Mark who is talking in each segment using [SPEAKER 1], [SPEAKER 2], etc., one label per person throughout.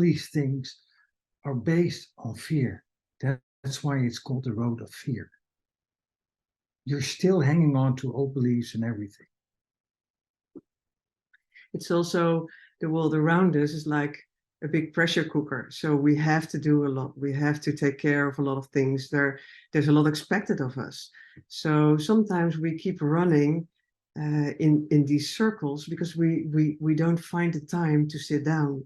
[SPEAKER 1] these things are based on fear. That's why it's called the road of fear. You're still hanging on to old beliefs and everything.
[SPEAKER 2] It's also the world around us is like a big pressure cooker. So we have to do a lot. We have to take care of a lot of things. There's a lot expected of us. So sometimes we keep running in these circles because we don't find the time to sit down.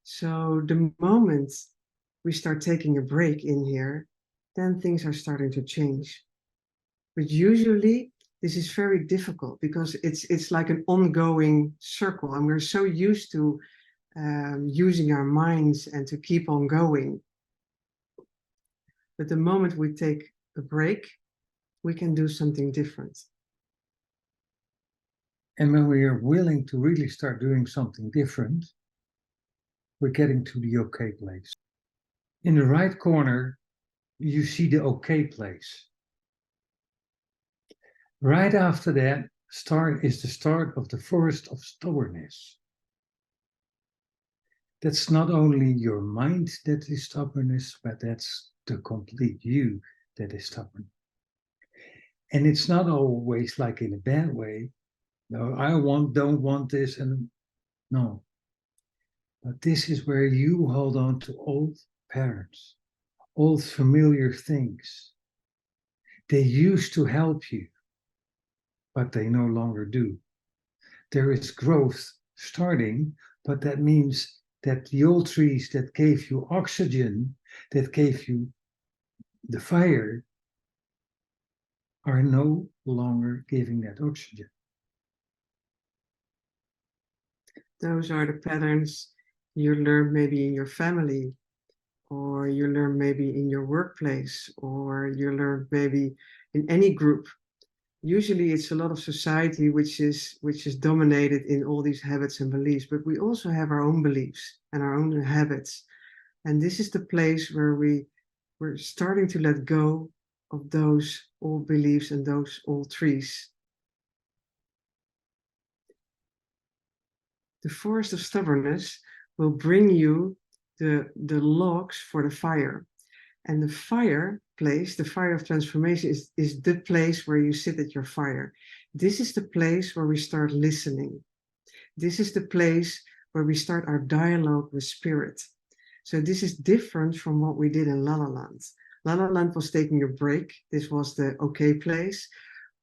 [SPEAKER 2] So the moment we start taking a break in here, then things are starting to change. But usually this is very difficult because it's like an ongoing circle, and we're so used to using our minds and to keep on going. But the moment we take a break, we can do something different.
[SPEAKER 1] And when we are willing to really start doing something different, we're getting to the okay place. In the right corner, you see the okay place. Right after that is the start of the forest of stubbornness. That's not only your mind that is stubbornness, but that's the complete you that is stubborn. And it's not always like in a bad way. No, don't want this, and no. But this is where you hold on to old patterns, old familiar things. They used to help you, but they no longer do. There is growth starting, but that means that the old trees that gave you oxygen, that gave you the fire, are no longer giving that oxygen.
[SPEAKER 2] Those are the patterns you learned maybe in your family, or you learn maybe in your workplace, or you learn maybe in any group. Usually it's a lot of society which is dominated in all these habits and beliefs, but we also have our own beliefs and our own habits. And this is the place where we're starting to let go of those old beliefs and those old trees. The forest of stubbornness will bring you the logs for the fire. And the fire place, the fire of transformation, is the place where you sit at your fire. This is the place where we start listening. This is the place where we start our dialogue with spirit. So this is different from what we did in Lalaland. Lalaland was taking a break. This was the okay place.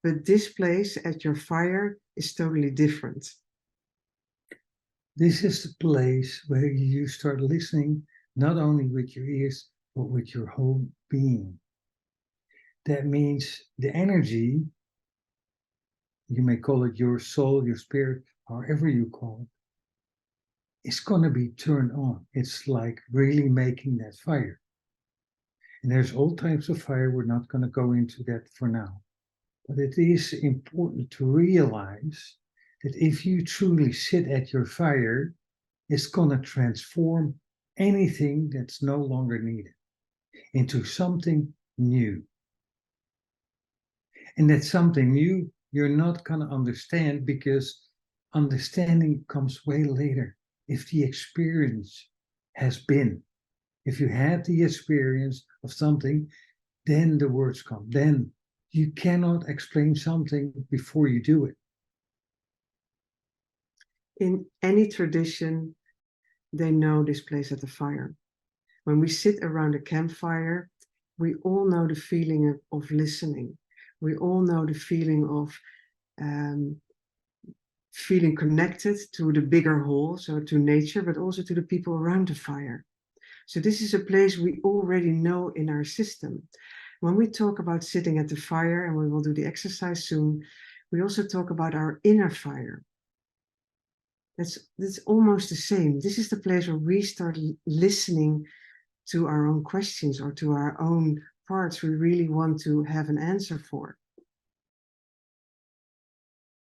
[SPEAKER 2] But this place at your fire is totally different.
[SPEAKER 1] This is the place where you start listening, not only with your ears, but with your whole being. That means the energy, you may call it your soul, your spirit, however you call it, is going to be turned on. It's like really making that fire. And there's all types of fire. We're not going to go into that for now. But it is important to realize that if you truly sit at your fire, it's going to transform anything that's no longer needed into something new. And that something new you're not going to understand, because understanding comes way later. If the experience has been, if you had the experience of something, then the words come. Then you cannot explain something before you do it.
[SPEAKER 2] In any tradition, they know this place at the fire. When we sit around a campfire, we all know the feeling of listening. We all know the feeling of feeling connected to the bigger whole, so to nature, but also to the people around the fire. So this is a place we already know in our system. When we talk about sitting at the fire, and we will do the exercise soon, we also talk about our inner fire. That's almost the same. This is the place where we start listening to our own questions, or to our own parts we really want to have an answer for.